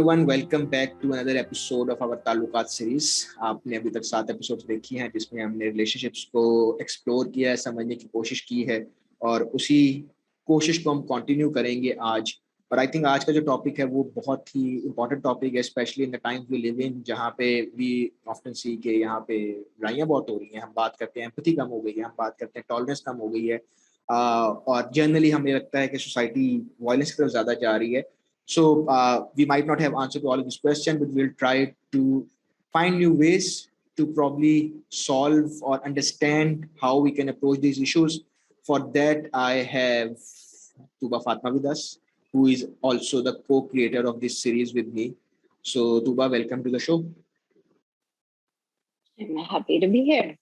everyone, welcome back to another episode of our Taluqaat series. आपने अभी तक 7 episodes देखी हैं जिसमें हमने रिलेशनशिप्स को एक्सप्लोर किया है, समझने की कोशिश की है और उसी कोशिश को हम कंटिन्यू करेंगे आज. और आई थिंक आज का जो टॉपिक है वो बहुत ही इंपॉर्टेंट टॉपिक है, especially in the time we live in, जहाँ पे वी ऑफ्टन सी के यहाँ पे लड़ाइयाँ बहुत हो रही हैं. हम बात करते हैं एम्पैथी कम हो गई है, हम बात करते हैं टॉलरेंस कम हो गई है, और जनरली हमें लगता है कि सोसाइटी वायलेंस की तरफ ज़्यादा जा रही है. So we might not have answer to all of this question, but we'll try to find new ways to probably solve or understand how we can approach these issues. For that, I have Tooba Fatima with us, who is also the co-creator of this series with me. So Tooba, welcome to the show. I'm happy to be here.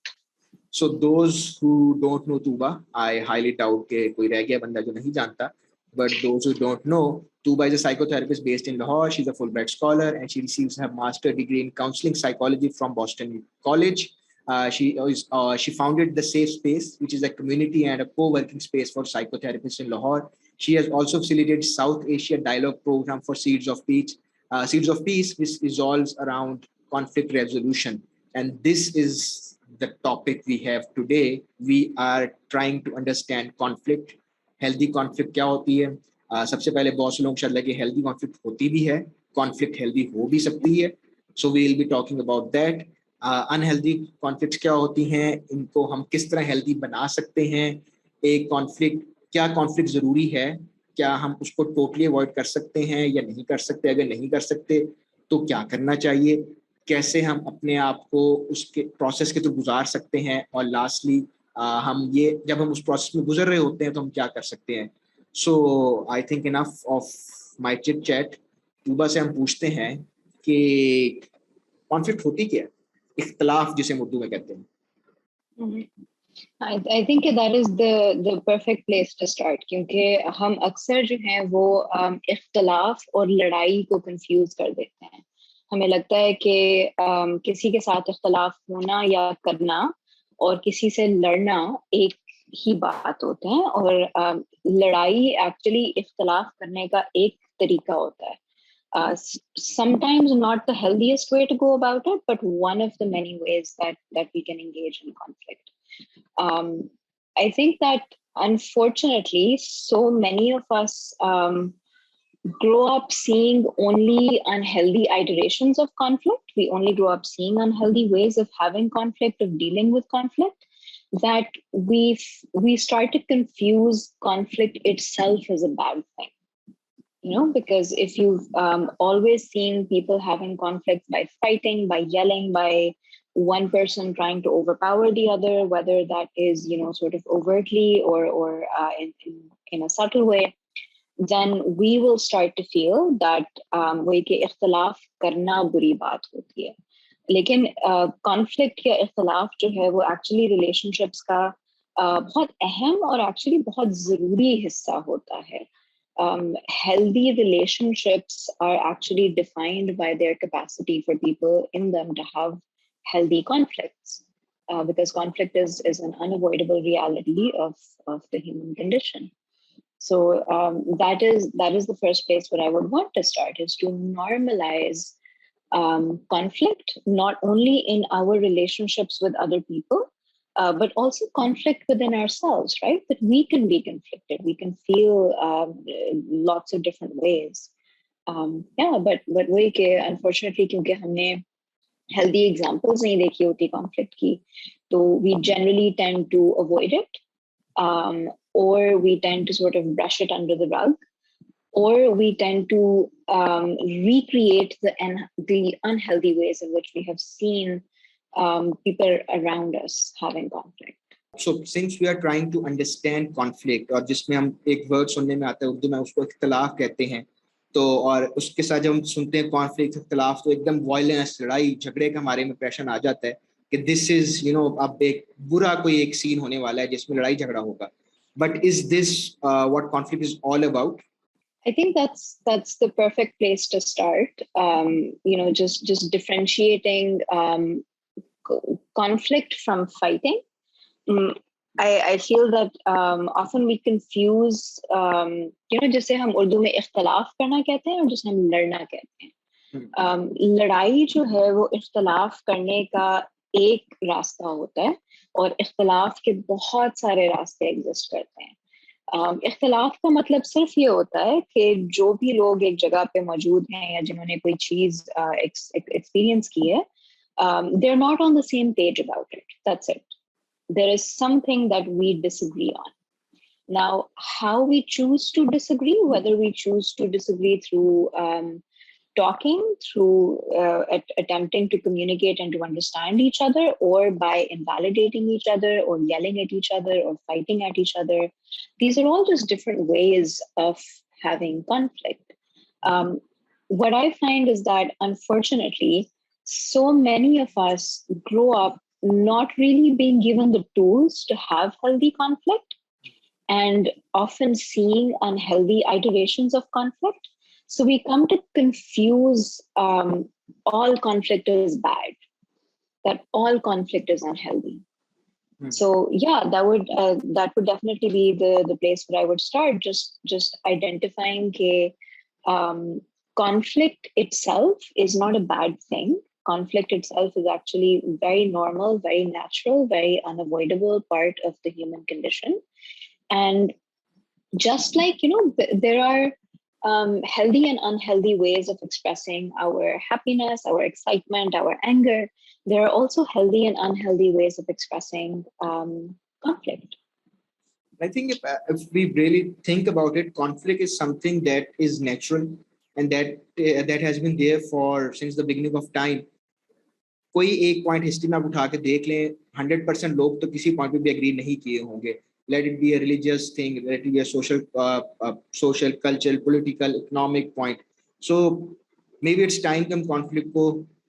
So those who don't know Tooba, I highly doubt कि कोई रह गया बंदा जो नहीं जानता. But those who don't know, Tooba is a psychotherapist based in Lahore. She's a Fulbright scholar and she receives her master's degree in counselling psychology from Boston College. She founded the Safe Space, which is a community and a co-working space for psychotherapists in Lahore. She has also facilitated South Asia dialogue program for Seeds of Peace, which resolves around conflict resolution. And this is the topic we have today. We are trying to understand conflict. Healthy conflict क्या होती है. सबसे पहले बहुत से लोग शायद लगे हेल्दी कॉन्फ्लिक्ट होती भी है, कॉन्फ्लिक्ट हेल्दी हो भी सकती है. So we will be talking about that. Unhealthy conflicts क्या होती हैं, इनको हम किस तरह हेल्दी बना सकते हैं. एक कॉन्फ्लिक्ट, क्या कॉन्फ्लिक्ट ज़रूरी है, क्या हम उसको टोटली अवॉइड कर सकते हैं या नहीं कर सकते. अगर नहीं कर सकते तो क्या करना चाहिए, कैसे हम अपने आप को उसके प्रोसेस के थ्रू गुजार सकते हैं, और लास्टली हम ये जब हम उस प्रोसेस में गुजर रहे होते हैं तो हम क्या कर सकते हैं. So I think enough of my chit chat. टूबा से हम पूछते हैं कि कॉन्फ्लिक्ट होती क्या है, इख्तलाफ जिसे हम उर्दू में कहते हैं. I think that is the perfect place to start, क्योंकि हम अक्सर जो हैं वो इख्तलाफ और लड़ाई को कंफ्यूज कर देते हैं. हमें लगता है कि किसी के साथ इख्तलाफ होना या करना और किसी से लड़ना एक ही बात होते हैं, और लड़ाई एक्चुअली इख्तलाफ करने का एक तरीका होता है. Sometimes not the healthiest way to go about it, but one of the many ways that we can engage in conflict. I think that unfortunately so many of us grow up seeing only unhealthy iterations of conflict. We only grow up seeing unhealthy ways of having conflict, of dealing with conflict, that we start to confuse conflict itself as a bad thing. You know, because if you've always seen people having conflicts by fighting, by yelling, by one person trying to overpower the other, whether that is, you know, sort of overtly or in a subtle way, then we will start to feel that वही कि इख्तलाफ करना बुरी बात होती है. लेकिन conflict या इख्तलाफ जो है वो एक्चुअली रिलेशनशिप्स का बहुत अहम और एक्चुअली बहुत ज़रूरी हिस्सा होता है. Healthy relationships are actually defined by their capacity for people in them to have healthy conflicts, because conflict is an unavoidable reality of the human condition. So that is the first place where I would want to start, is to normalize conflict, not only in our relationships with other people, but also conflict within ourselves, right? That we can be conflicted, we can feel lots of different ways. But वही कि unfortunately क्योंकि हमने healthy examples नहीं देखी होती conflict की, तो we generally tend to avoid it. Or we tend to sort of brush it under the rug, or we tend to recreate the unhealthy ways in which we have seen people around us having conflict. So since we are trying to understand conflict, और जिसमें हम एक word सुनने में आता है उर्दू में उसको इख्तलाफ कहते हैं, तो और उसके साथ जब हम सुनते हैं कॉन्फ्लिक्ट, इख्तलाफ, तो एकदम वायलेंस, लड़ाई झगड़े का हमारे में इंप्रेशन आ जाता है कि दिस इज, यू नो, अब एक बुरा कोई एक सीन होने वाला है जिसमें लड़ाई झगड़ा होगा. But is this what conflict is all about? I think that's the perfect place to start. You know, just differentiating conflict from fighting. I feel that often we confuse, you know, जिसे हम उर्दू में इख्तलाफ करना कहते हैं और जिसे हम लड़ना कहते हैं. लड़ाई जो है वो इख्तलाफ करने का एक रास्ता होता है, और इख्तलाफ के बहुत सारे रास्ते एग्जिस्ट करते हैं. इख्तलाफ का मतलब सिर्फ ये होता है कि जो भी लोग एक जगह पे मौजूद हैं या जिन्होंने कोई चीज एक्सपीरियंस की है, they are not on the same page about it. That's it. There is something that we disagree on. Now, how we choose to disagree, whether we choose to disagree through talking, through attempting to communicate and to understand each other, or by invalidating each other, or yelling at each other, or fighting at each other, these are all just different ways of having conflict. What I find is that, unfortunately, so many of us grow up not really being given the tools to have healthy conflict, and often seeing unhealthy iterations of conflict. So we come to confuse all conflict is bad, that all conflict is unhealthy. So yeah, that would definitely be the place where I would start. Just identifying conflict itself is not a bad thing. Conflict itself is actually very normal, very natural, very unavoidable part of the human condition. And just like, there are healthy and unhealthy ways of expressing our happiness, our excitement, our anger, there are also healthy and unhealthy ways of expressing conflict. I think if we really think about it, conflict is something that is natural, and that has been there for since the beginning of time. कोई एक point history में आप उठा के देख लें, 100% लोग तो किसी पॉइंट पे भी एग्री नहीं किए होंगे. Let it be a religious thing, let it be a social, cultural, political, economic point. So maybe it's time हम conflict को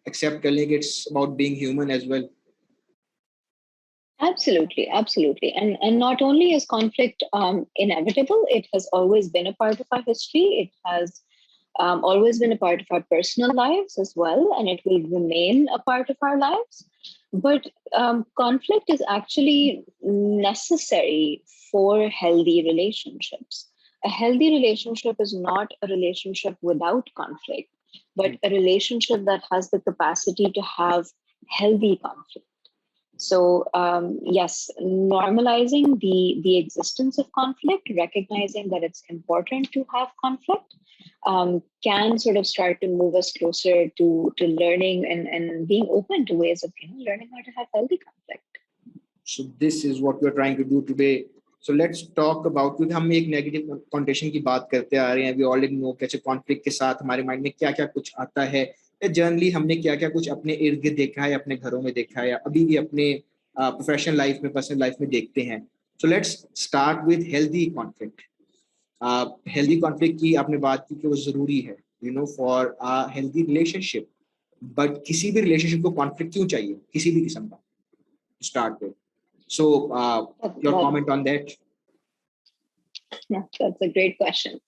accept कर लें कि it's about being human as well. Absolutely. And not only is conflict inevitable, it has always been a part of our history. It has always been a part of our personal lives as well, and it will remain a part of our lives. But conflict is actually necessary for healthy relationships. A healthy relationship is not a relationship without conflict, but a relationship that has the capacity to have healthy conflict. So yes, normalizing the existence of conflict, recognizing that it's important to have conflict, can sort of start to move us closer to learning and being open to ways of learning how to have healthy conflict. So this is what we're trying to do today. So let's talk about, क्योंकि हम एक negative कॉन्टेशन की बात करते आ रहे हैं. We already know कैसे conflict के साथ हमारे माइंड में क्या क्या कुछ आता है. जनरली हमने क्या क्या कुछ अपने इर्द गिर्द देखा है, अपने घरों में देखा है, या अभी भी अपने प्रोफेशनल लाइफ में, पर्सनल लाइफ में देखते हैं. So let's start with healthy conflict. Healthy conflict की आपने बात की कि वो ज़रूरी है for a healthy relationship. But किसी भी रिलेशनशिप को कॉन्फ्लिक्ट क्यों चाहिए, किसी भी किस्म का, start with. So your comment on that. That's a great question.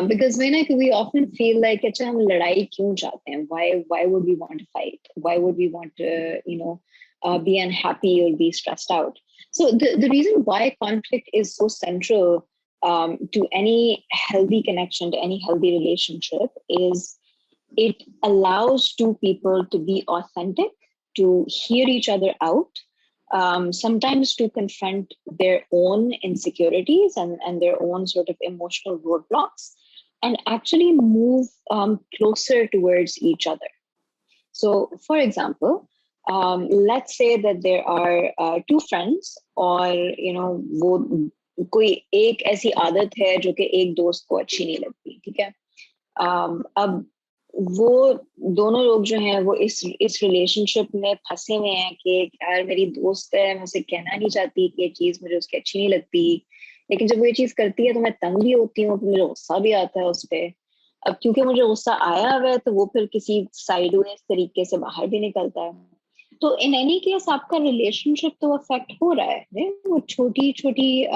Because we often feel like, हम लड़ाई क्यों चाहते हैं? Why would we want to fight? Why would we want to be unhappy or be stressed out? So the reason why conflict is so central to any healthy connection, to any healthy relationship, is it allows two people to be authentic, to hear each other out, sometimes to confront their own insecurities and their own sort of emotional roadblocks, and actually move closer towards each other. So, for example, let's say that there are two friends, और वो कोई एक ऐसी आदत है जो कि एक दोस्त को अच्छी नहीं लगती, ठीक है. अब वो दोनों लोग जो हैं वो इस रिलेशनशिप में फंसे हुए हैं कि यार मेरी दोस्त है, मैं उसे कहना नहीं चाहती कि ये चीज मुझे उसकी अच्छी नहीं लगती, लेकिन जब वो ये चीज करती है तो मैं तंग भी होती हूँ, मुझे गुस्सा भी आता है उस पर. अब क्योंकि मुझे गुस्सा आया हुआ है तो वो फिर किसी साइडवेज तरीके से बाहर भी निकलता है. तो इन एनी केस आपका रिलेशनशिप तो अफेक्ट हो रहा है, वो छोटी छोटी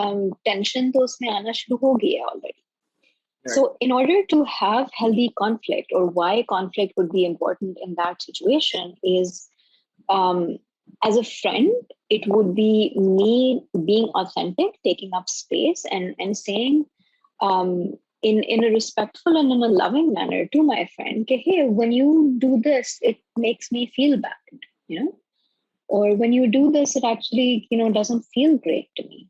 टेंशन तो उसमें आना शुरू हो गई है already. Right. So in order to have healthy conflict, or why conflict would be important in that situation, is as a friend, it would be me being authentic, taking up space and saying, in a respectful and in a loving manner to my friend, okay, hey, when you do this, it makes me feel bad, or when you do this, it actually, doesn't feel great to me.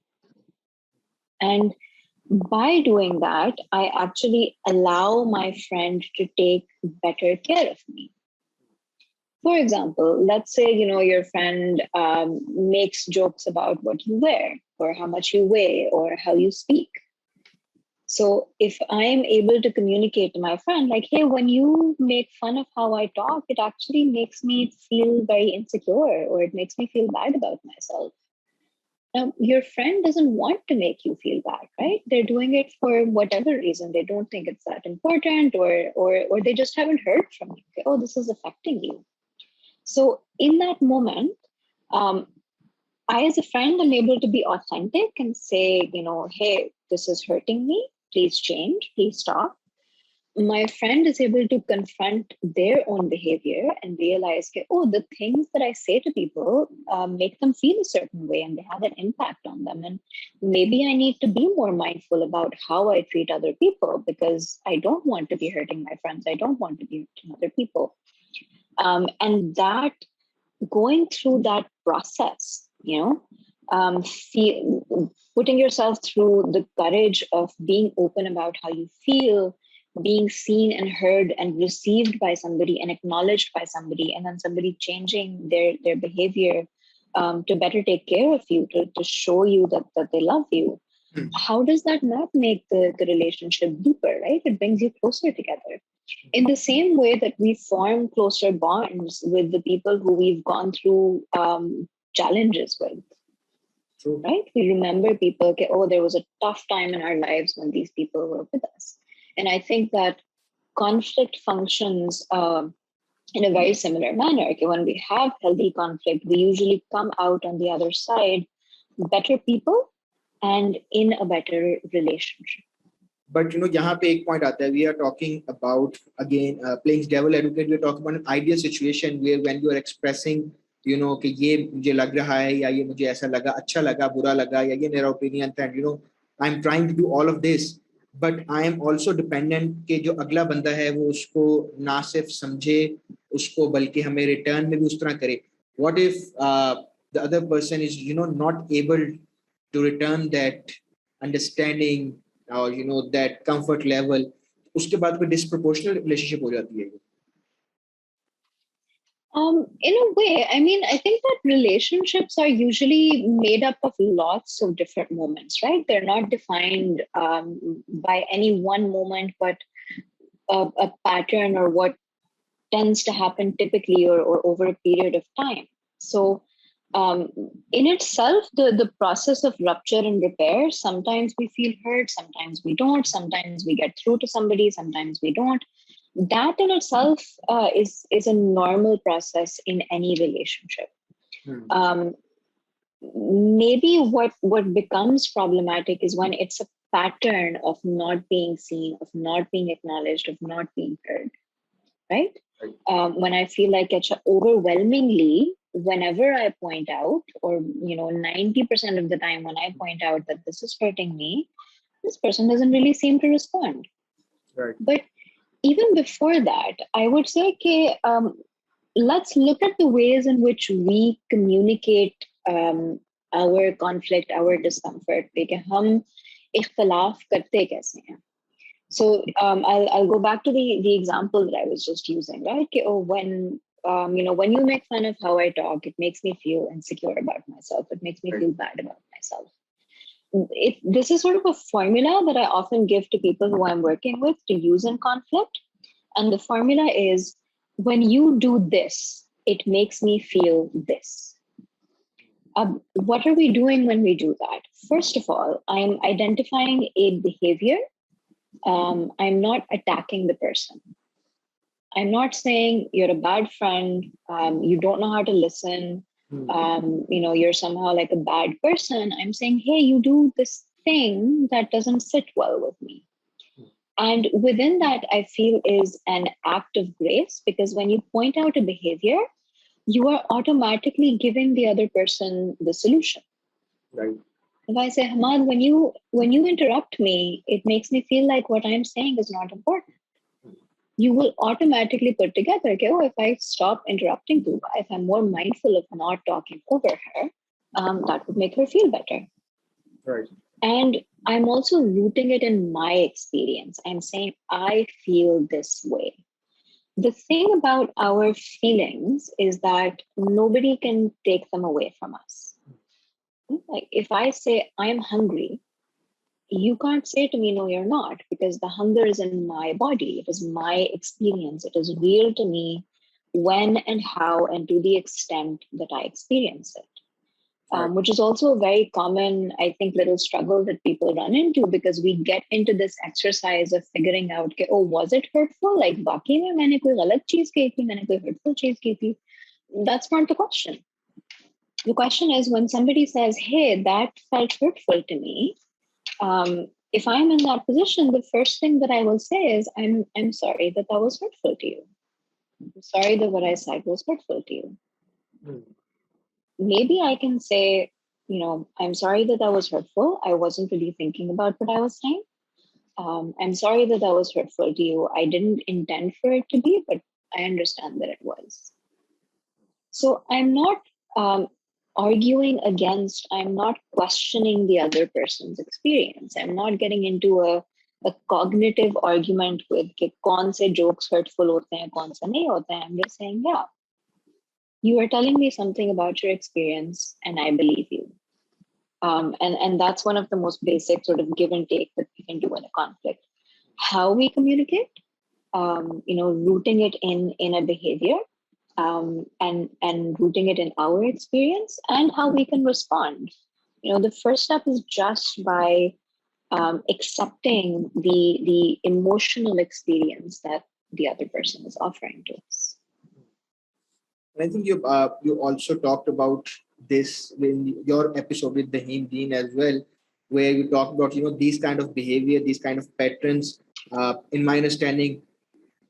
And by doing that, I actually allow my friend to take better care of me. For example, let's say, your friend makes jokes about what you wear or how much you weigh or how you speak. So if I'm able to communicate to my friend, like, hey, when you make fun of how I talk, it actually makes me feel very insecure, or it makes me feel bad about myself. Now, your friend doesn't want to make you feel bad, right? They're doing it for whatever reason. They don't think it's that important, or they just haven't heard from you. Okay, oh, this is affecting you. So in that moment, I, as a friend, am able to be authentic and say, hey, this is hurting me. Please change. Please stop. My friend is able to confront their own behavior and realize, oh, the things that I say to people make them feel a certain way, and they have an impact on them. And maybe I need to be more mindful about how I treat other people, because I don't want to be hurting my friends. I don't want to be hurting other people. And that, going through that process, putting yourself through the courage of being open about how you feel, being seen and heard and received by somebody and acknowledged by somebody, and then somebody changing their behavior to better take care of you, to show you that they love you. How does that not make the relationship deeper, right? It brings you closer together. In the same way that we form closer bonds with the people who we've gone through challenges with. True. Right? We remember people, okay, oh, there was a tough time in our lives when these people were with us. And I think that conflict functions in a very similar manner. Okay, when we have healthy conflict, we usually come out on the other side better people and in a better relationship. But यहाँ पे एक point आता है. We are talking about, again, playing devil advocate. We are talking about an ideal situation where when you are expressing, कि ये मुझे लग रहा है, या ये मुझे ऐसा लगा, अच्छा लगा, बुरा लगा, या ये मेरा opinion था, and I'm trying to do all of this, but I am also dependent कि जो अगला बंदा है वो उसको ना सिर्फ समझे उसको, बल्कि हमें return में भी उस तरह करे. What if the other person is not able to return that understanding, or that comfort level? उसके बाद कोई disproportional relationship हो जाती है. In a way, I mean, I think that relationships are usually made up of lots of different moments, right? They're not defined by any one moment, but a pattern, or what tends to happen typically, or over a period of time. So in itself, the process of rupture and repair, sometimes we feel hurt, sometimes we don't, sometimes we get through to somebody, sometimes we don't. That in itself is a normal process in any relationship. Maybe what becomes problematic is when it's a pattern of not being seen, of not being acknowledged, of not being heard, right? When I feel like it's overwhelmingly, whenever I point out, or 90% of the time when I point out that this is hurting me, this person doesn't really seem to respond. Right. But even before that, I would say, okay, let's look at the ways in which we communicate our conflict, our discomfort. हम इख्तलाफ करते कैसे हैं? So I'll go back to the example that I was just using, right? Okay, when you make fun of how I talk, it makes me feel insecure about myself. It makes me feel bad about myself. This is sort of a formula that I often give to people who I'm working with to use in conflict. And the formula is, when you do this, it makes me feel this. What are we doing when we do that? First of all, I'm identifying a behavior. I'm not attacking the person. I'm not saying you're a bad friend, you don't know how to listen, you're somehow like a bad person. I'm saying, hey, you do this thing that doesn't sit well with me. And within that, I feel is an act of grace, because when you point out a behavior, you are automatically giving the other person the solution. Right. If I say, Hamad, when you interrupt me, it makes me feel like what I'm saying is not important. You will automatically put together, okay, oh, if I stop interrupting Tuba, if I'm more mindful of not talking over her, that would make her feel better. Right. And I'm also rooting it in my experience. I'm saying, I feel this way. The thing about our feelings is that nobody can take them away from us. Like if I say, I'm hungry, you can't say to me, no, you're not, because the hunger is in my body. It is my experience. It is real to me when and how and to the extent that I experience it. Right. Which is also a very common, I think, little struggle that people run into, because we get into this exercise of figuring out, okay, oh, was it hurtful? Like, waqai mein maine koi galat cheez ki thi, maine koi hurtful cheez ki thi. That's not the question. The question is when somebody says, hey, that felt hurtful to me, if I'm in that position, the first thing that I will say is, I'm sorry that that was hurtful to you. I'm sorry that what I said was hurtful to you. Maybe I can say, I'm sorry that that was hurtful. I wasn't really thinking about what I was saying. I'm sorry that that was hurtful to you. I didn't intend for it to be, but I understand that it was. So I'm not arguing against, I'm not questioning the other person's experience. I'm not getting into a cognitive argument with कि कौन से jokes hurtful होते हैं, कौन से नहीं होते हैं. I'm just saying, yeah, you are telling me something about your experience and I believe you. And that's one of the most basic sort of give and take that we can do in a conflict. How we communicate, rooting it in a behavior, and rooting it in our experience and how we can respond. The first step is just by accepting the emotional experience that the other person is offering to us. And I think you also talked about this in your episode with Dahim Deen as well, where you talked about these kind of behavior, these kind of patterns. In my understanding,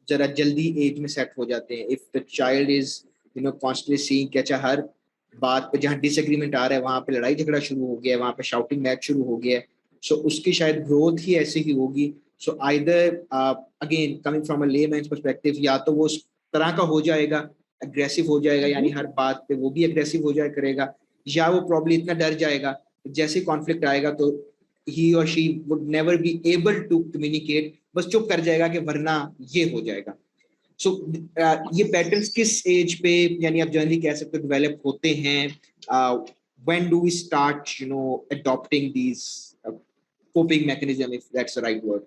जरा जल्दी as में set हो जाते हैं. If the child is constantly seeing कि अच्छा हर बात पे जहाँ डिसएग्रीमेंट आ रहा है वहाँ पे लड़ाई झगड़ा शुरू हो गया है, वहाँ पे शाउटिंग मैच शुरू हो गया है, सो उसकी शायद ग्रोथ ही ऐसे ही होगी. So either again coming from a layman's perspective, या तो वो उस तरह का हो जाएगा, अग्रेसिव हो जाएगा, यानी हर बात पे वो भी अग्रेसिव हो जाया करेगा, या वो प्रॉब्लम इतना डर जाएगा जैसे कॉन्फ्लिक्ट आएगा तो he or she would never be able to communicate, बस चुप कर जाएगा कि वरना ये हो जाएगा. सो ये पैटर्न्स किस एज पे, यानी आप जनरली कह सकते हो, डेवलप होते हैं? When do we start adopting these coping mechanism, if that's the right word?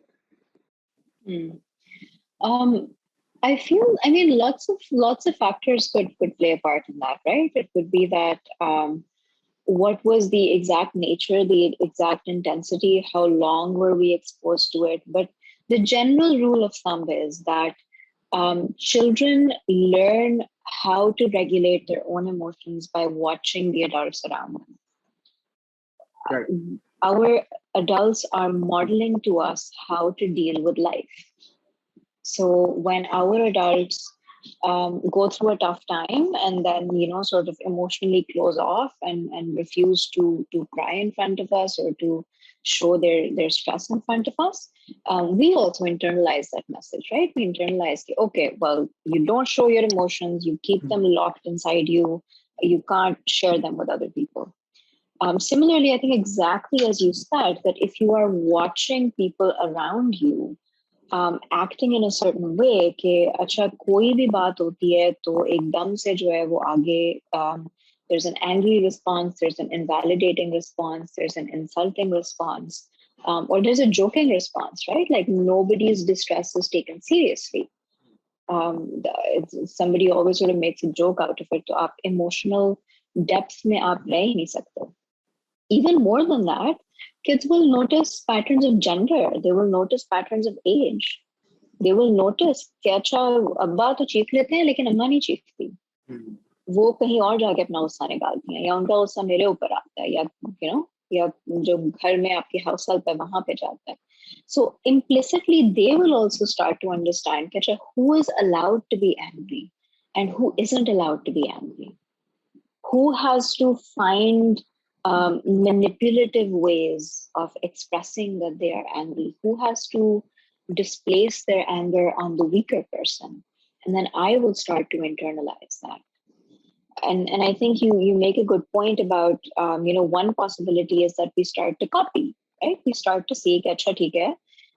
I mean, lots of factors could play a part in that, right? It could be that what was the exact nature, the exact intensity, how long were we exposed to it? But the general rule of thumb is that children learn how to regulate their own emotions by watching the adults around them. Right. Our adults are modeling to us how to deal with life. So when our adults go through a tough time and then sort of emotionally close off and refuse to cry in front of us or to show their stress in front of us, we also internalize that message, right? We internalize, okay, well, you don't show your emotions, you keep them locked inside you, you can't share them with other people. Similarly, I think exactly as you said, that if you are watching people around you acting in a certain way कि अच्छा कोई भी बात होती है तो एकदम से जो है वो आगे there's an angry response, there's an invalidating response, there's an insulting response, or there's a joking response, right? Like nobody's distress is taken seriously. Somebody always sort of makes a joke out of it. तो आप emotional depth में आप रह ही नहीं सकते. Even more than that, kids will notice patterns of gender. They will notice patterns of age. They will notice कि अच्छा अब्बा तो चीख लेते हैं लेकिन अम्मा नहीं चीखती. वो कहीं और जाके अपना गुस्सा निकालती हैं या उनका गुस्सा मेरे ऊपर आता है या जो घर में आपके हाउस हेल्प है वहां पे जाता है. So implicitly they will also start to understand कि अच्छा who is allowed to be angry and who isn't allowed to be angry. Who has to find manipulative ways of expressing that they are angry, who has to displace their anger on the weaker person. And then I will start to internalize that. And I think you make a good point about, one possibility is that we start to copy, right? We start to see कि अच्छा ठीक है,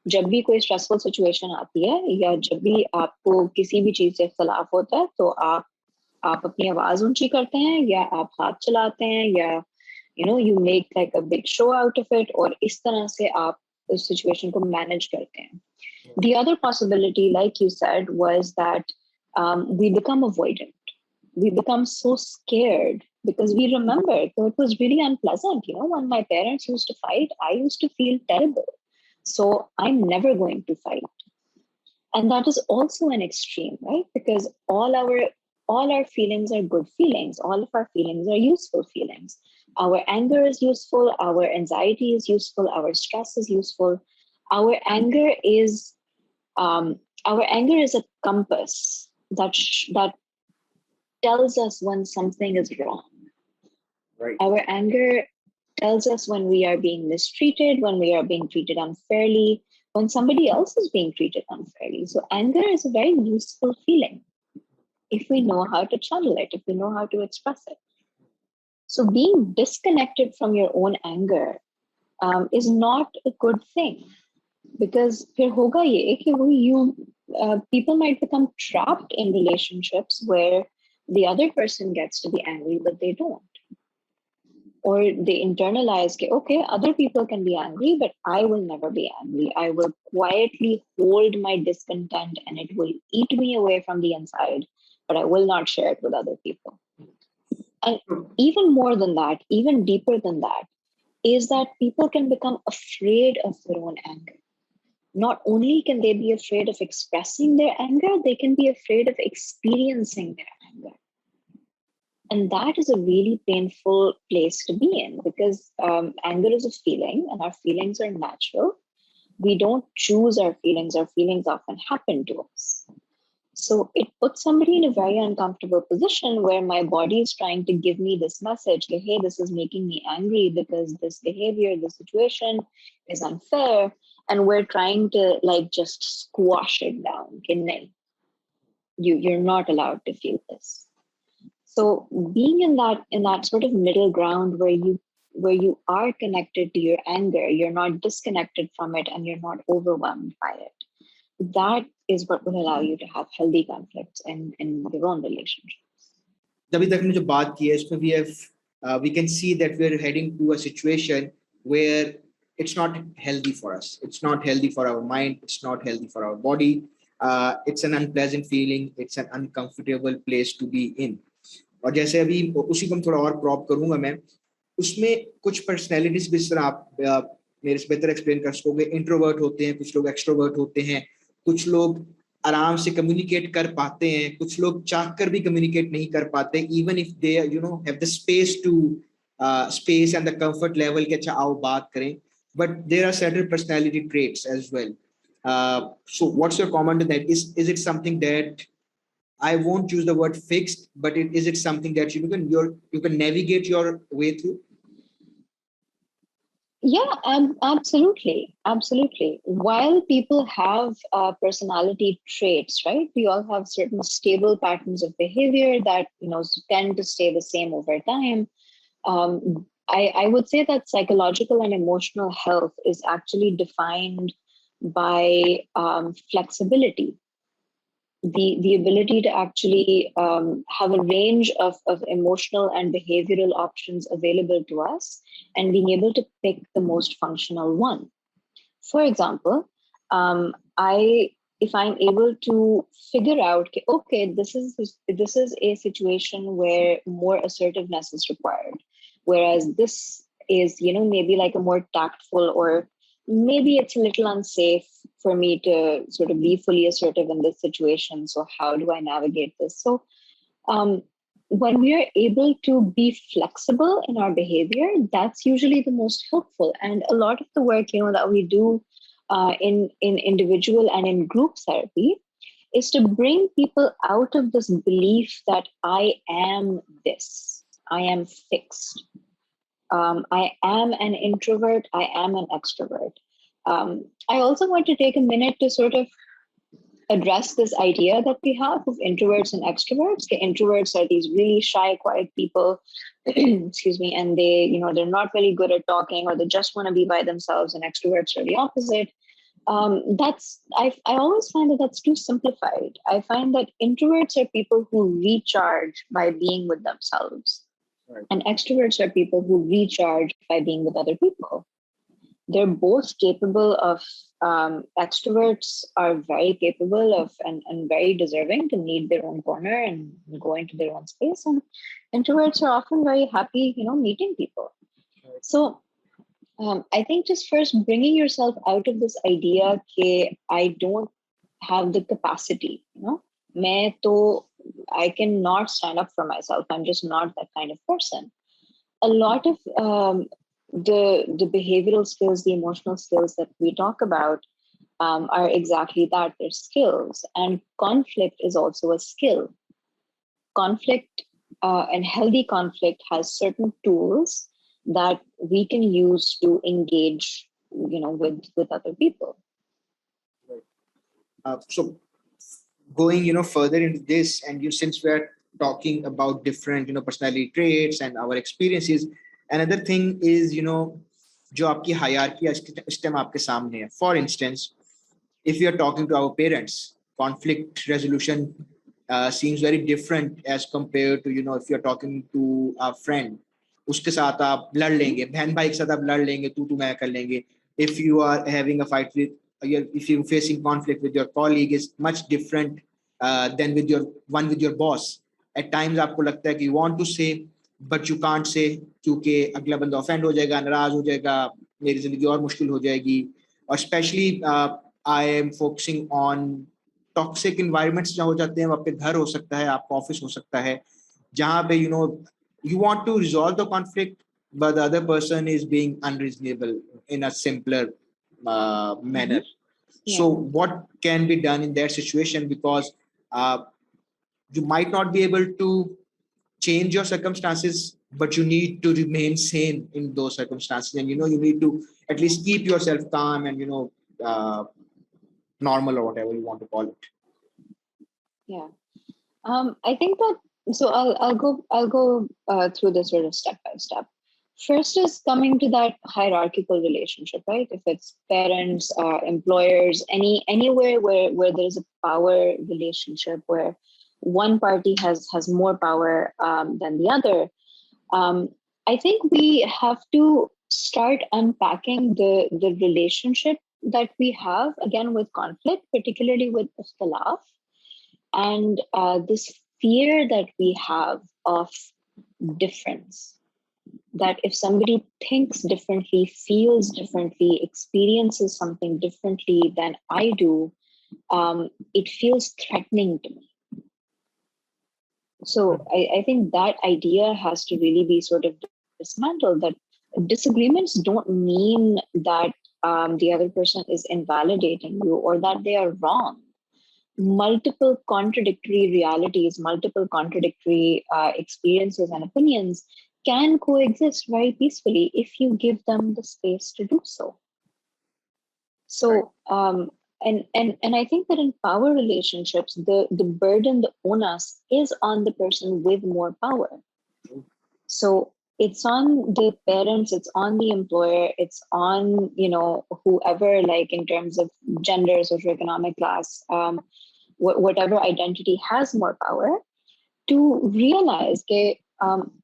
जब भी कोई stressful situation आती है या जब भी आपको किसी भी चीज से इख्तलाफ होता है तो आप अपनी आवाज ऊंची करते हैं या आप हाथ चलाते हैं या you make like a big show out of it, और इस तरह से आप उस situation को manage करते हैं. The other possibility, like you said, was that we become avoidant. We become so scared because we remember so it was really unpleasant. When my parents used to fight, I used to feel terrible. So I'm never going to fight. And that is also an extreme, right? Because all our feelings are good feelings. All of our feelings are useful feelings. Our anger is useful. Our anxiety is useful. Our stress is useful. Our anger is a compass that tells us when something is wrong. Right. Our anger tells us when we are being mistreated, when we are being treated unfairly, when somebody else is being treated unfairly. So anger is a very useful feeling if we know how to channel it, if we know how to express it. So being disconnected from your own anger is not a good thing, because फिर होगा ये कि people might become trapped in relationships where the other person gets to be angry, but they don't. Or they internalize, okay, other people can be angry, but I will never be angry. I will quietly hold my discontent and it will eat me away from the inside, but I will not share it with other people. And even more than that, even deeper than that, is that people can become afraid of their own anger. Not only can they be afraid of expressing their anger, they can be afraid of experiencing their anger. And that is a really painful place to be in, because anger is a feeling and our feelings are natural. We don't choose our feelings often happen to us. So it puts somebody in a very uncomfortable position where my body is trying to give me this message, hey, this is making me angry because this behavior, this situation is unfair. And we're trying to just squash it down. Okay, you're not allowed to feel this. So being in that sort of middle ground where you are connected to your anger, you're not disconnected from it, and you're not overwhelmed by it, that is what will allow you to have healthy conflicts in your own relationships. जब तक हमने जो बात की है इसमें we can see that we're heading to a situation where it's not healthy for us. It's not healthy for our mind. It's not healthy for our body. It's an unpleasant feeling. It's an uncomfortable place to be in. और जैसे अभी उसी को थोड़ा और prop करूंगा मैं, उसमें कुछ पर्सनैलिटीज भी तरह आप मेरे से बेहतर एक्सप्लेन कर सकोगे. इंट्रोवर्ट होते हैं, कुछ लोग एक्सट्रोवर्ट होते हैं, कुछ लोग आराम से कम्युनिकेट कर पाते हैं, कुछ लोग चाहकर भी कम्युनिकेट नहीं कर पाते, even if they have the space and the comfort level कि अच्छा आओ बात करें, but there are certain personality traits as well. So what's your comment on that? Is it something that, I won't use the word fixed, but is it something that you can navigate your way through? Yeah, absolutely. While people have personality traits, right? We all have certain stable patterns of behavior that tend to stay the same over time. I would say that psychological and emotional health is actually defined by flexibility. The ability to actually have a range of emotional and behavioral options available to us, and being able to pick the most functional one. For example, if I'm able to figure out, okay, this is a situation where more assertiveness is required, whereas this is maybe like a more tactful, or maybe it's a little unsafe for me to sort of be fully assertive in this situation. So how do I navigate this? So when we are able to be flexible in our behavior, that's usually the most helpful. And a lot of the work that we do in individual and in group therapy is to bring people out of this belief that I am this, I am fixed. I am an introvert, I am an extrovert. I also want to take a minute to sort of address this idea that we have of introverts and extroverts. The introverts are these really shy, quiet people, excuse me, and they, they're not really good at talking, or they just want to be by themselves, and extroverts are the opposite. I always find that that's too simplified. I find that introverts are people who recharge by being with themselves, Right. and extroverts are people who recharge by being with other people. They're both capable of, extroverts are very capable of and very deserving to need their own corner and go into their own space. And introverts are often very happy, meeting people. Right. So I think just first bringing yourself out of this idea that I don't have the capacity, I cannot stand up for myself. I'm just not that kind of person. A lot of the behavioral skills, the emotional skills that we talk about are exactly that. They're skills, and conflict is also a skill. Conflict and healthy conflict has certain tools that we can use to engage, with other people. So going, further into this, and since we're talking about different, personality traits and our experiences, another thing is, जो आपकी hierarchy इस time आपके सामने है. For instance, if we are talking to our parents, conflict resolution seems very different as compared to, if you're talking to a friend. उसके साथ आप लड़ लेंगे, बहन भाई के साथ आप लड़ लेंगे, तू मैं कर लेंगे. If you are having a fight with, if you're facing conflict with your colleague, is much different than with your boss. At times आपको लगता है कि you want to say, but you can't say, क्योंकि अगला बंदा offend हो जाएगा, नाराज हो जाएगा, मेरी जिंदगी और मुश्किल हो जाएगी. और especially I am focusing on toxic environments जहाँ हो जाते हैं. आपके घर हो सकता है, आपका ऑफिस हो सकता है, जहाँ पे you want to resolve the conflict, but the other person is being unreasonable in a simpler manner. Yeah. So what can be done in that situation? Because you might not be able to change your circumstances, but you need to remain sane in those circumstances, and you need to at least keep yourself calm and normal, or whatever you want to call it. Yeah, I think that. So I'll go through this sort of step by step. First is coming to that hierarchical relationship, right? If it's parents, employers, anywhere where there's a power relationship, where one party has more power than the other, I think we have to start unpacking the relationship that we have, again, with conflict, particularly with ikhtilaf, and this fear that we have of difference. That if somebody thinks differently, feels differently, experiences something differently than I do, it feels threatening to me. So I think that idea has to really be sort of dismantled, that disagreements don't mean that the other person is invalidating you or that they are wrong. Multiple contradictory realities, multiple contradictory experiences and opinions can coexist very peacefully if you give them the space to do so. So, and I think that in power relationships, the burden, the onus is on the person with more power. So it's on the parents, it's on the employer, it's on, whoever, like in terms of gender, socioeconomic class, whatever identity has more power, to realize that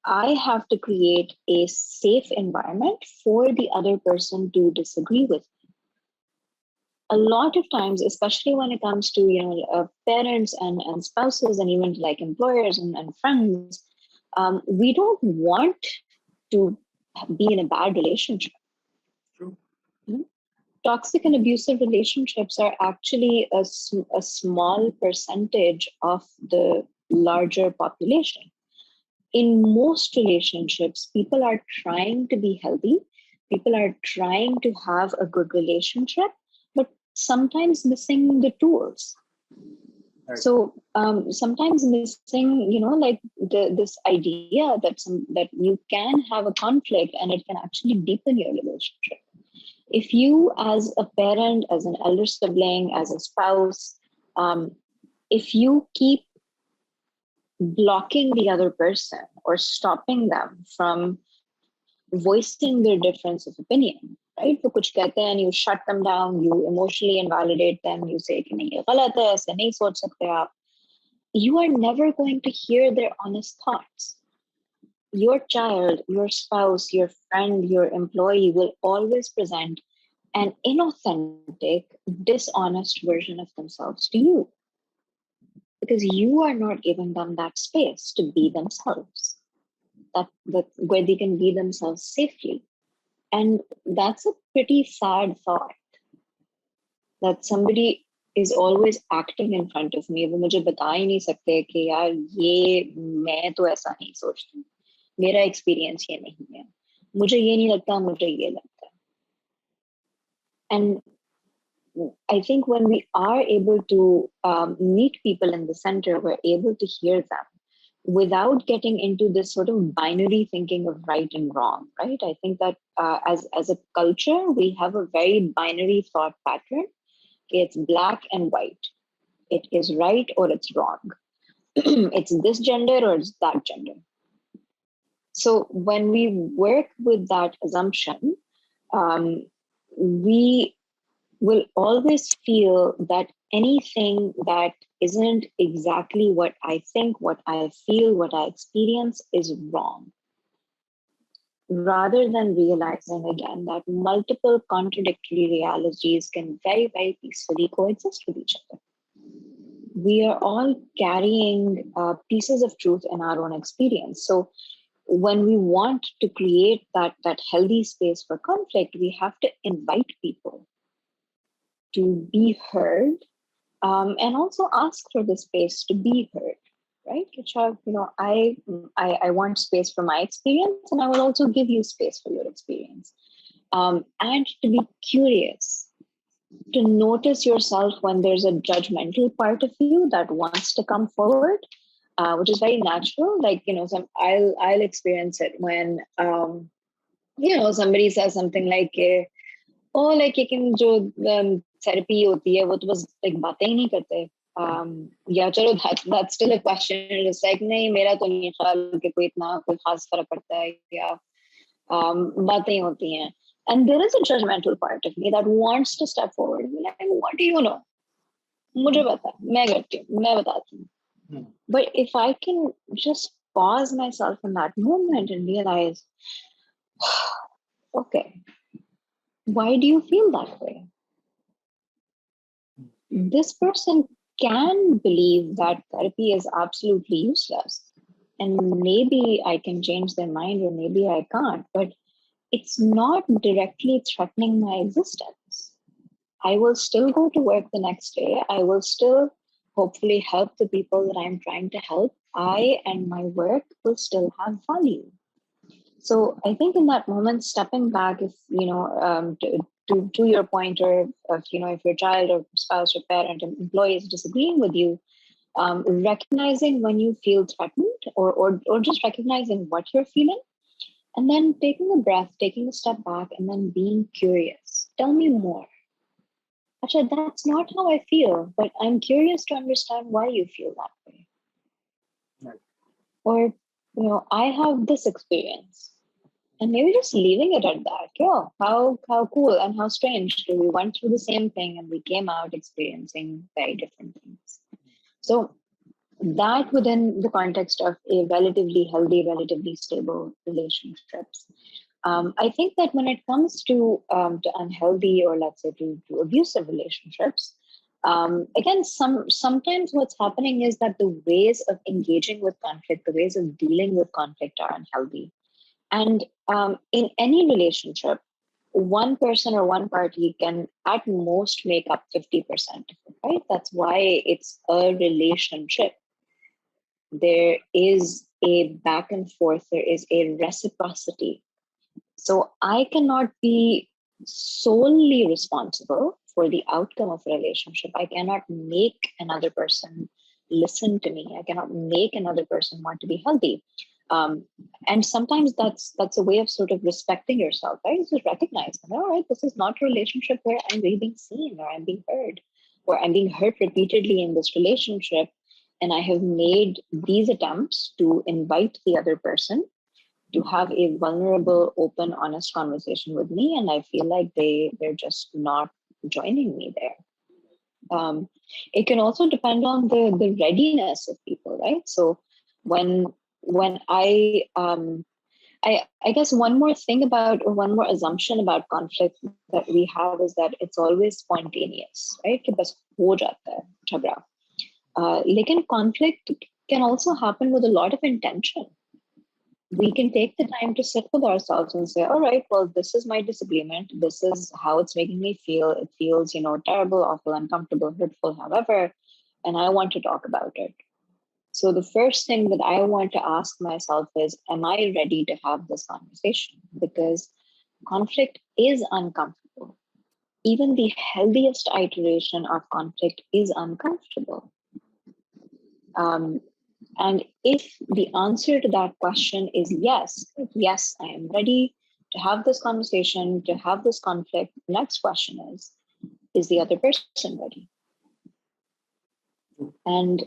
I have to create a safe environment for the other person to disagree with me. A lot of times, especially when it comes to parents and spouses, and even like employers and friends, we don't want to be in a bad relationship. True. Toxic and abusive relationships are actually a small percentage of the larger population. In most relationships, people are trying to be healthy. People are trying to have a good relationship, but sometimes missing the tools. Right. So sometimes missing, like this idea that you can have a conflict and it can actually deepen your relationship. If you, as a parent, as an elder sibling, as a spouse, if you keep blocking the other person or stopping them from voicing their difference of opinion, right? तो कुछ कहते हैं and you shut them down, you emotionally invalidate them, you say कि नहीं ये गलत है, ऐसे नहीं सोच सकते आप. You are never going to hear their honest thoughts. Your child, your spouse, your friend, your employee will always present an inauthentic, dishonest version of themselves to you because you are not giving them that space to be themselves, that where they can be themselves safely. And that's a pretty sad thought that somebody is always acting in front of me. वो मुझे बता ही नहीं सकते कि यार ये मैं तो ऐसा नहीं सोचती, मेरा एक्सपीरियंस ये नहीं है, मुझे ये नहीं लगता, मुझे ये लगता है. And I think when we are able to meet people in the center, we're able to hear them without getting into this sort of binary thinking of right and wrong, right? I think that as a culture, we have a very binary thought pattern. It's black and white. It is right or it's wrong. It's this gender or it's that gender. So when we work with that assumption, we will always feel that anything that isn't exactly what I think, what I feel, what I experience is wrong. Rather than realizing again that multiple contradictory realities can very, very peacefully coexist with each other. We are all carrying pieces of truth in our own experience. So when we want to create that healthy space for conflict, we have to invite people to be heard, and also ask for the space to be heard, right? Which are, I want space for my experience, and I will also give you space for your experience. And to be curious, to notice yourself when there's a judgmental part of you that wants to come forward, which is very natural. Like, I'll experience it when, somebody says something like, oh, like जो therapy होती है वो तो बस like बातें ही नहीं करते. या चलो that's still a question. It's like नहीं, मेरा तो नहीं ख्याल कि कोई इतना कोई खास फर्क पड़ता है या बातें होती हैं. And there is a judgmental part of me that wants to step forward and be like, what do you know? मुझे पता, मैं करती हूँ, मैं बताती हूँ. But if I can just pause myself in that moment and realize, okay, why do you feel that way? This person can believe that therapy is absolutely useless. And maybe I can change their mind or maybe I can't, but it's not directly threatening my existence. I will still go to work the next day. I will still hopefully help the people that I'm trying to help. I and my work will still have value. So I think in that moment, stepping back, if, to your point, or if your child or spouse or parent and employee is disagreeing with you, recognizing when you feel threatened or just recognizing what you're feeling, and then taking a breath, taking a step back, and then being curious. Tell me more. Actually, that's not how I feel, but I'm curious to understand why you feel that way. Right. Or, I have this experience. And maybe just leaving it at that. Yeah, how cool and how strange. We went through the same thing and we came out experiencing very different things. So that within the context of a relatively healthy, relatively stable relationships. I think that when it comes to unhealthy or let's say to abusive relationships, again, sometimes what's happening is that the ways of engaging with conflict, the ways of dealing with conflict are unhealthy. And in any relationship, one person or one party can at most make up 50% of it, right? That's why it's a relationship. There is a back and forth, there is a reciprocity. So I cannot be solely responsible for the outcome of a relationship. I cannot make another person listen to me. I cannot make another person want to be healthy. And sometimes that's a way of sort of respecting yourself, right? Just recognizing, all right, this is not a relationship where I'm really being seen or I'm being heard, or I'm being hurt repeatedly in this relationship. And I have made these attempts to invite the other person to have a vulnerable, open, honest conversation with me. And I feel like they're just not joining me there. It can also depend on the readiness of people, right? So when I guess one more thing about, or one more assumption about conflict that we have is that it's always spontaneous, right? कि बस हो जाता है झगड़ा. Lekin conflict can also happen with a lot of intention. We can take the time to sit with ourselves and say, all right, well, this is my disagreement. This is how it's making me feel. It feels, terrible, awful, uncomfortable, hurtful, however, and I want to talk about it. So the first thing that I want to ask myself is, am I ready to have this conversation? Because conflict is uncomfortable. Even the healthiest iteration of conflict is uncomfortable. And if the answer to that question is yes, I am ready to have this conversation, to have this conflict, the next question is the other person ready? And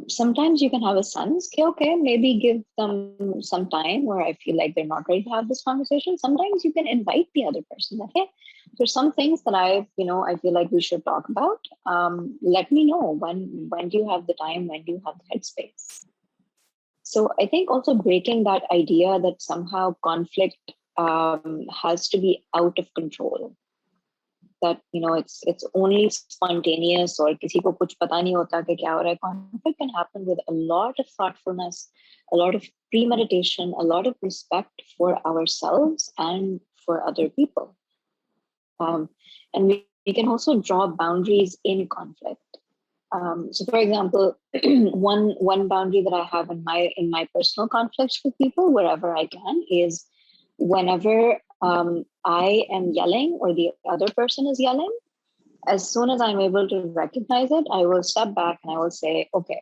sometimes you can have a sense, okay, maybe give them some time where I feel like they're not ready to have this conversation. Sometimes you can invite the other person, okay, there's some things that I feel like we should talk about. Let me know when do you have the time, when do you have the headspace? So I think also breaking that idea that somehow conflict has to be out of control, that it's only spontaneous or किसी को कुछ पता नहीं होता कि क्या हो रहा है. Conflict can happen with a lot of thoughtfulness, a lot of premeditation, a lot of respect for ourselves and for other people. And we can also draw boundaries in conflict. So for example, one boundary that I have in my personal conflicts with people, wherever I can, is whenever I am yelling or the other person is yelling, as soon as I'm able to recognize it, I will step back and I will say, okay,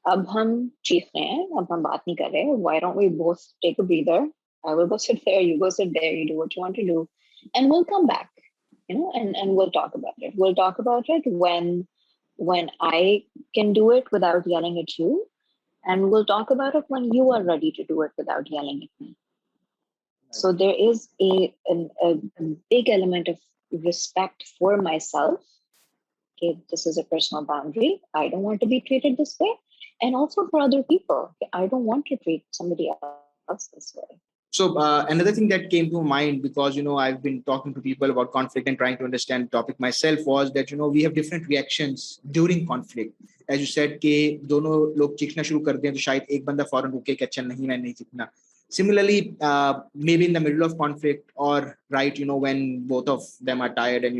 अब हम चीख रहे हैं, अब हम बात नहीं कर रहे. Why don't we both take a breather? I will go sit there, you go sit there, you do what you want to do, and we'll come back, and we'll talk about it. We'll talk about it when I can do it without yelling at you, and we'll talk about it when you are ready to do it without yelling at me. So there is a big element of respect for myself. Okay, this is a personal boundary. I don't want to be treated this way. And also for other people. Okay, I don't want to treat somebody else this way. So another thing that came to mind, because, I've been talking to people about conflict and trying to understand the topic myself, was that, we have different reactions during conflict. As you said, कि दोनों लोग चीखना शुरू कर दें तो शायद एक बंदा फौरन रुके कि अच्छा नहीं, मैं नहीं चीखना. Similarly, maybe in the middle of conflict, or right, when both of them are tired and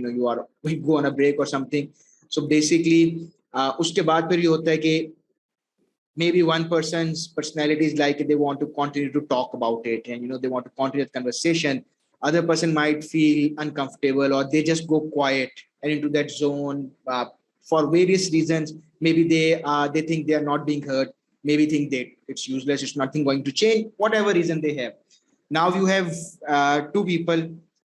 we go on a break or something. So basically, उसके बाद फिर ये होता है कि maybe one person's personality is like they want to continue to talk about it and they want to continue the conversation. Other person might feel uncomfortable, or they just go quiet and into that zone for various reasons. Maybe they think they are not being heard. Maybe think that it's useless, it's nothing going to change, whatever reason they have. Now you have two people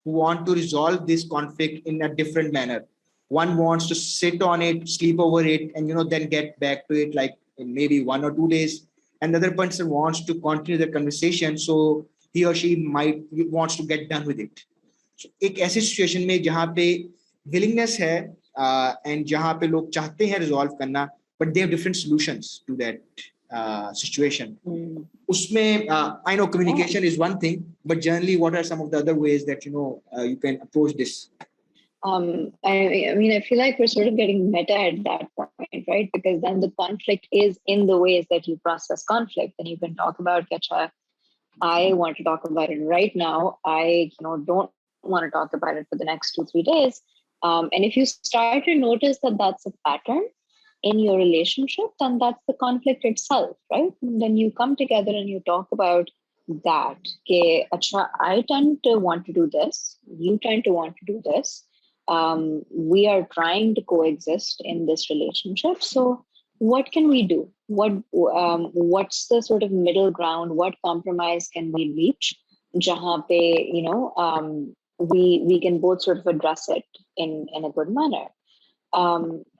who want to resolve this conflict in a different manner. One wants to sit on it, sleep over it, and then get back to it like in maybe 1 or 2 days. And the other person wants to continue the conversation, so he or she might wants to get done with it. So एक ऐसी situation में जहाँ पे willingness है and जहाँ पे लोग चाहते हैं resolve करना, but they have different solutions to that situation. Usme, I know communication is one thing, but generally, what are some of the other ways that you can approach this? I feel like we're sort of getting meta at that point, right? Because then the conflict is in the ways that you process conflict, and you can talk about, I want to talk about it right now. I don't want to talk about it for the next 2-3 days. And if you start to notice that that's a pattern in your relationship, then that's the conflict itself, right? And then you come together and you talk about that. Okay, I tend to want to do this. You tend to want to do this. we are trying to coexist in this relationship. So what can we do? What's the sort of middle ground? What compromise can we reach? Jahan pe, we can both sort of address it in a good manner.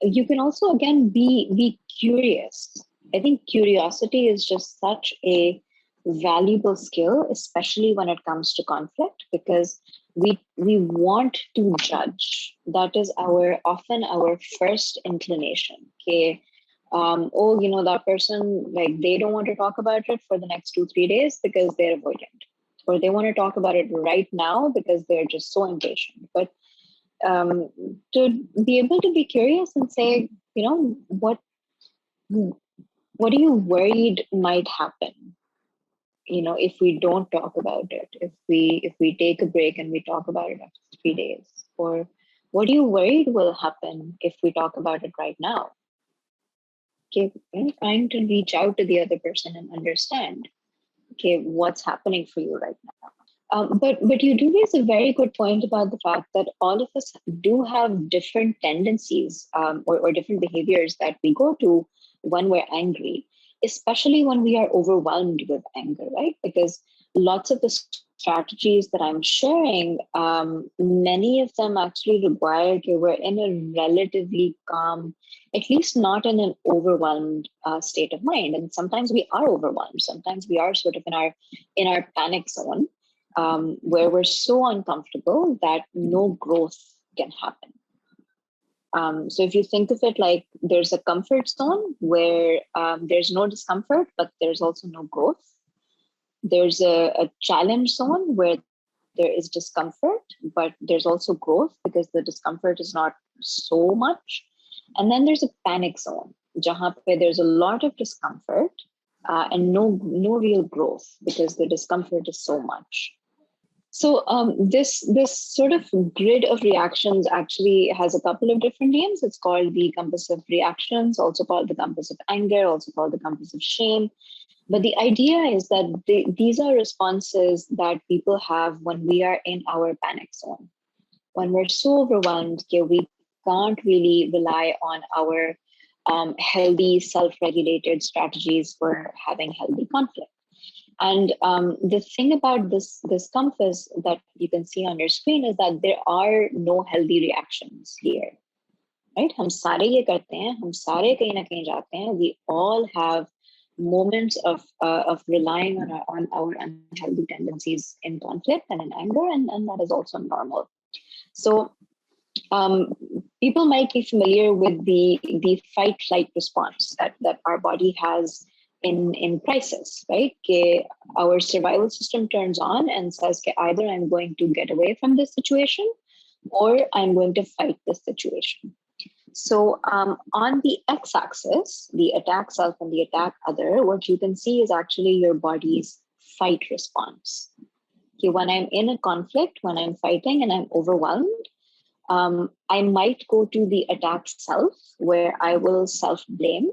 You can also again be curious. I think curiosity is just such a valuable skill, especially when it comes to conflict, because we want to judge. That is often our first inclination. Okay, that person, like, they don't want to talk about it for the next 2-3 days because they're avoidant, or they want to talk about it right now because they're just so impatient. But to be able to be curious and say, what are you worried might happen? If we don't talk about it, if we take a break and we talk about it after 3 days, or what are you worried will happen if we talk about it right now? Okay, trying to reach out to the other person and understand, okay, what's happening for you right now. But you do raise a very good point about the fact that all of us do have different tendencies or different behaviors that we go to when we're angry, especially when we are overwhelmed with anger, right? Because lots of the strategies that I'm sharing, many of them actually require that we're in a relatively calm, at least not in an overwhelmed state of mind. And sometimes we are overwhelmed. Sometimes we are sort of in our panic zone, where we're so uncomfortable that no growth can happen. So if you think of it like there's a comfort zone where there's no discomfort, but there's also no growth. There's a challenge zone where there is discomfort, but there's also growth because the discomfort is not so much. And then there's a panic zone, jahan pe there's a lot of discomfort and no real growth because the discomfort is so much. So this sort of grid of reactions actually has a couple of different names. It's called the compass of reactions, also called the compass of anger, also called the compass of shame. But the idea is that these are responses that people have when we are in our panic zone. When we're so overwhelmed, we can't really rely on our healthy, self-regulated strategies for having healthy conflict. And the thing about this compass that you can see on your screen is that there are no healthy reactions here, right? हम सारे ये करते हैं, हम सारे कहीं ना कहीं जाते हैं. We all have moments of relying on our unhealthy tendencies in conflict and in anger, and that is also normal. So people might be familiar with the fight-flight response that our body has in crisis, right? Our survival system turns on and says, either I'm going to get away from this situation or I'm going to fight this situation. So on the x-axis, the attack self and the attack other, what you can see is actually your body's fight response. Okay, when I'm in a conflict, when I'm fighting and I'm overwhelmed, I might go to the attack self where I will self-blame.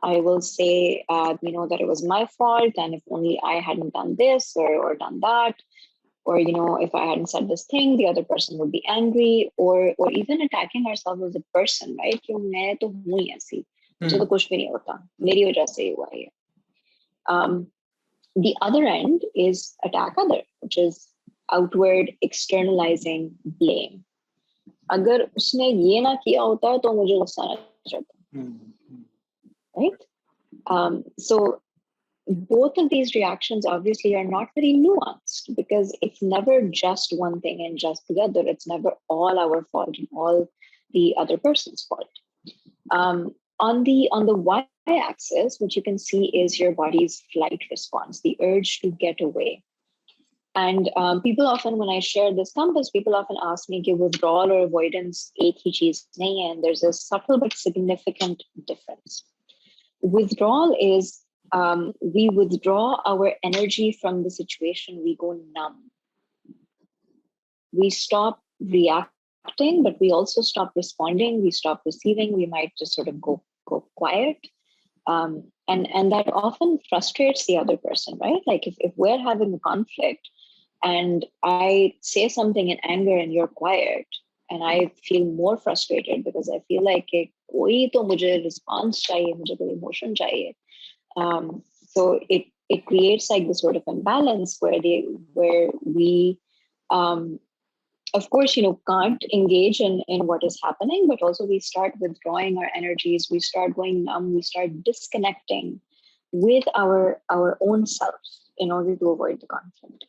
I will say, that it was my fault, and if only I hadn't done this or done that, or, if I hadn't said this thing, the other person would be angry, or even attacking ourselves as a person, right? मैं तो हूँ ही ऐसी, मुझे तो कुछ भी नहीं होता, मेरी वजह से हुआ ये. The other end is attack other, which is outward externalizing blame. अगर उसने ये ना किया होता तो मुझे गुस्सा ना चढ़ता. Right? So both of these reactions obviously are not very nuanced because it's never just one thing and just the other. It's never all our fault and all the other person's fault. On the y-axis, what you can see is your body's flight response, the urge to get away. And people often, when I share this compass, people often ask me, withdrawal or avoidance, एक ही चीज़ नहीं है, and there's a subtle but significant difference. Withdrawal is we withdraw our energy from the situation, we go numb. We stop reacting, but we also stop responding, we stop receiving, we might just sort of go quiet. And that often frustrates the other person, right? Like if we're having a conflict and I say something in anger and you're quiet, and I feel more frustrated because I feel like कि कोई तो मुझे response चाहिए, मुझे कोई emotion चाहिए. So it creates like this sort of imbalance where we of course, can't engage in what is happening, but also we start withdrawing our energies, we start going numb, we start disconnecting with our own self in order to avoid the conflict.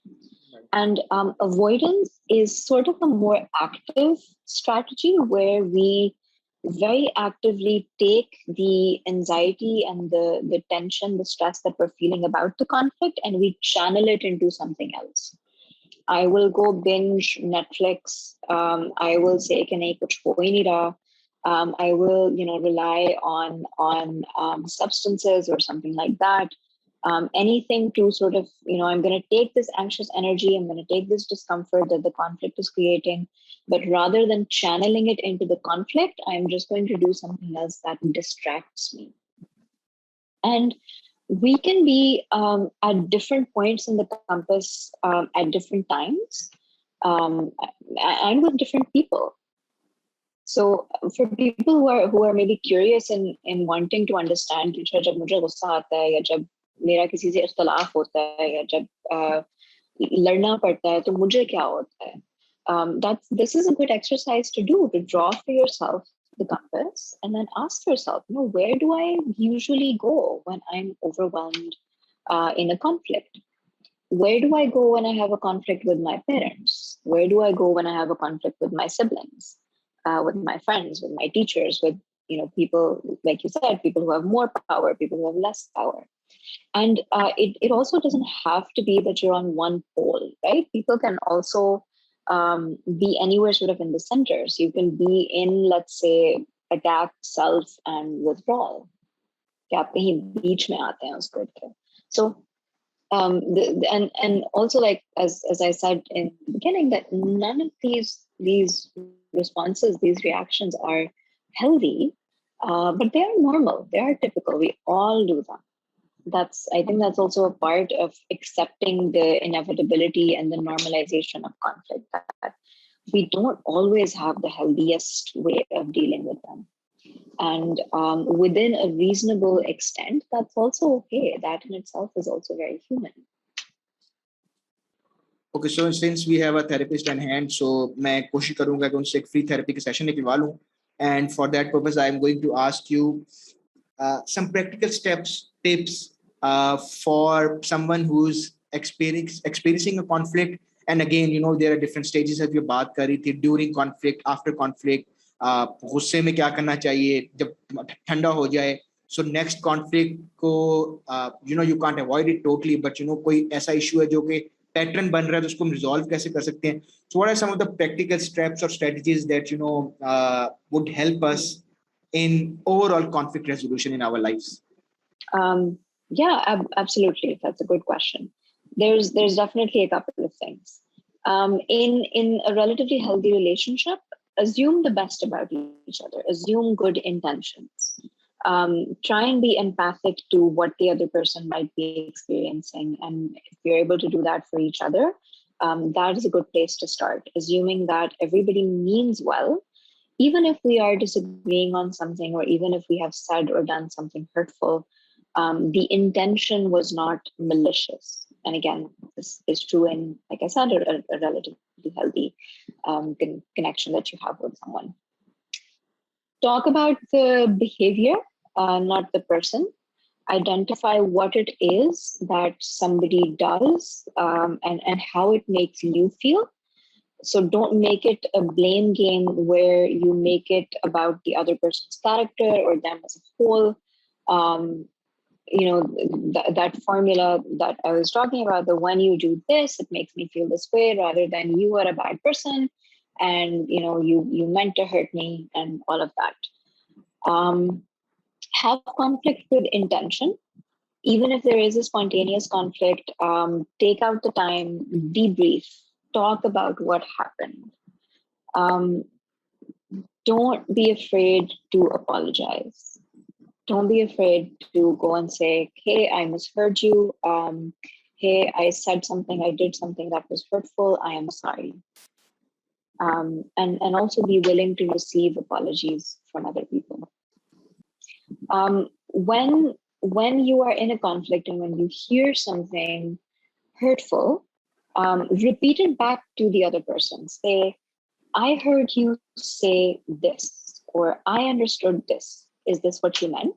And avoidance is sort of a more active strategy where we very actively take the anxiety and the tension, the stress that we're feeling about the conflict, and we channel it into something else. I will go binge Netflix. I will say कि नहीं कुछ हो ही नहीं रहा. I will, rely on substances or something like that. Anything to sort of, I'm going to take this anxious energy, I'm going to take this discomfort that the conflict is creating, but rather than channeling it into the conflict, I'm just going to do something else that distracts me. And we can be at different points in the compass at different times and with different people. So for people who are maybe curious in wanting to understand कि जब मुझे गुस्सा आता है या जब मेरा किसी से इख्तलाफ होता है या जब लड़ना पड़ता है तो मुझे क्या होता है, this is a good exercise to do, to draw for yourself the compass and then ask yourself, where do I usually go when I'm overwhelmed in a conflict? Where do I go when I have a conflict with my parents? Where do I go when I have a conflict with my siblings, with my friends, with my teachers, with people, like you said, people who have more power, people who have less power? And it also doesn't have to be that you're on one pole, right? People can also be anywhere sort of in the centers. You can be in, let's say, attack, self, and withdrawal. So, and also, like as I said in the beginning, that none of these responses, these reactions are healthy, but they are normal. They are typical. We all do them. I think that's also a part of accepting the inevitability and the normalization of conflict, that we don't always have the healthiest way of dealing with them. And within a reasonable extent, that's also okay. That in itself is also very human. Okay, so since we have a therapist on hand, so मैं कोशिश करूँगा कि उनसे एक free therapy के session निकलवा लूँ. And for that purpose, I am going to ask you some practical tips for someone who's experiencing a conflict. And again, there are different stages of your बात कर रही थी, during conflict, after conflict, गुस्से में क्या करना चाहिए जब ठंडा हो जाए. So next conflict को you can't avoid it totally, but कोई ऐसा issue है जो कि पैटर्न बन रहा है तो उसको हम रिजॉल्व कैसे कर सकते हैं. So what are some of the practical steps or strategies that would help us in overall conflict resolution in our lives? Yeah, absolutely. That's a good question. There's definitely a couple of things. In a relatively healthy relationship, assume the best about each other. Assume good intentions. Try and be empathic to what the other person might be experiencing. And if you're able to do that for each other, that is a good place to start. Assuming that everybody means well, even if we are disagreeing on something, or even if we have said or done something hurtful, the intention was not malicious. And again, this is true in, like I said, a relatively healthy connection that you have with someone. Talk about the behavior, not the person. Identify what it is that somebody does and how it makes you feel. So don't make it a blame game where you make it about the other person's character or them as a whole. That formula that I was talking about, the when you do this, it makes me feel this way, rather than you are a bad person and you meant to hurt me and all of that. Have conflict with intention. Even if there is a spontaneous conflict, take out the time, debrief, talk about what happened. Don't be afraid to apologize. Don't be afraid to go and say, hey, I misheard you. Hey, I said something, I did something that was hurtful. I am sorry. and also be willing to receive apologies from other people. When you are in a conflict and when you hear something hurtful, repeat it back to the other person. Say, I heard you say this, or I understood this. Is this what you meant?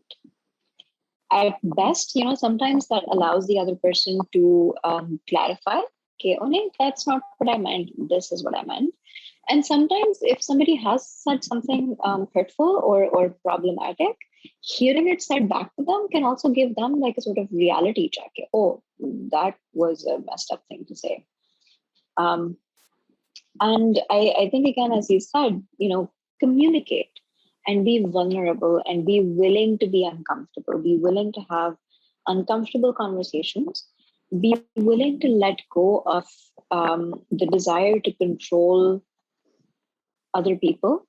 At best, sometimes that allows the other person to clarify, okay, oh, no, that's not what I meant. This is what I meant. And sometimes if somebody has said something hurtful or problematic, hearing it said back to them can also give them like a sort of reality check. Oh, that was a messed up thing to say. And I think, again, as you said, communicate and be vulnerable and be willing to be uncomfortable, be willing to have uncomfortable conversations, be willing to let go of the desire to control other people,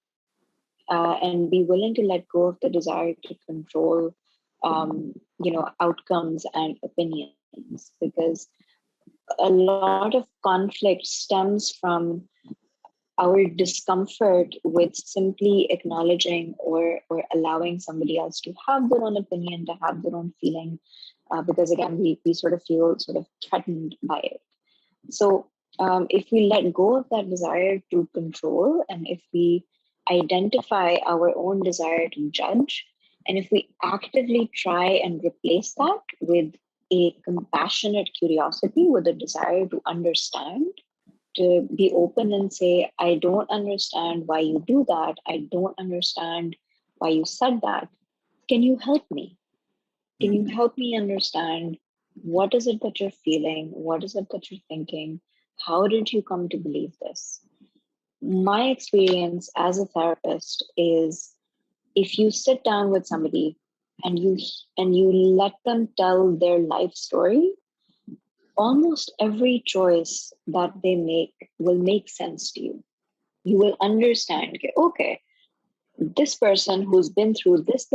and be willing to let go of the desire to control, outcomes and opinions, because a lot of conflict stems from our discomfort with simply acknowledging or allowing somebody else to have their own opinion, to have their own feeling, because again, we sort of feel sort of threatened by it. So if we let go of that desire to control, and if we identify our own desire to judge, and if we actively try and replace that with a compassionate curiosity, with a desire to understand, to be open and say, I don't understand why you do that. I don't understand why you said that. Can you help me? Can you help me understand what is it that you're feeling? What is it that you're thinking? How did you come to believe this? My experience as a therapist is, if you sit down with somebody and you let them tell their life story, almost every choice that they make will make sense to you. You will understand, okay, this person who's been through this,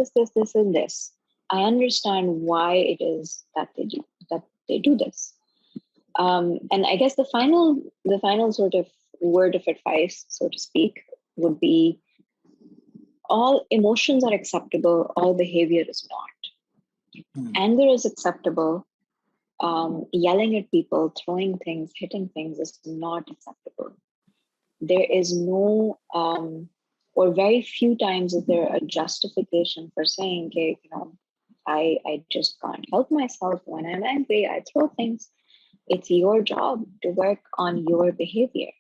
and this, I understand why it is that they do this. And I guess the final sort of word of advice, so to speak, would be, all emotions are acceptable, all behavior is not. Anger is acceptable. Yelling at people, throwing things, hitting things is not acceptable. There is no, or very few times is there a justification for saying, okay, I just can't help myself. When I'm angry, I throw things. It's your job to work on your behavior.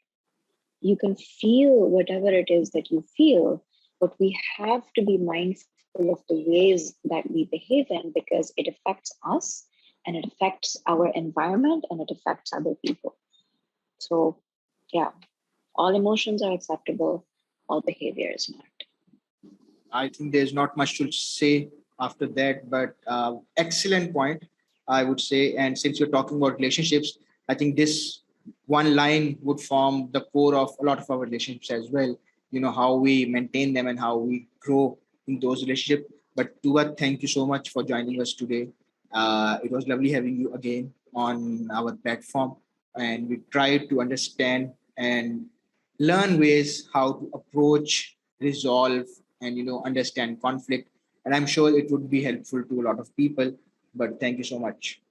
You can feel whatever it is that you feel, but we have to be mindful of the ways that we behave in, because it affects us and it affects our environment and it affects other people. So, yeah, all emotions are acceptable, all behavior is not. I think there's not much to say after that, but excellent point, I would say. And since you're talking about relationships, I think this one line would form the core of a lot of our relationships as well. How we maintain them and how we grow in those relationships. But Tooba, thank you so much for joining us today. It was lovely having you again on our platform, and we tried to understand and learn ways how to approach, resolve, and understand conflict. And I'm sure it would be helpful to a lot of people. But thank you so much.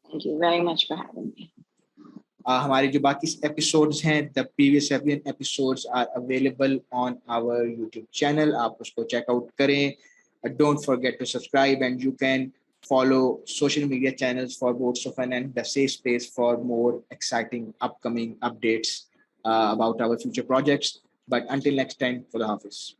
Thank you very much for having me. हमारे जो बाकी episodes हैं, the previous episodes are available on our YouTube channel. आप उसको checkout करें. Don't forget to subscribe, and you can follow social media channels for both Sukhan and the safe space for more exciting upcoming updates about our future projects. But until next time, for the Hafiz.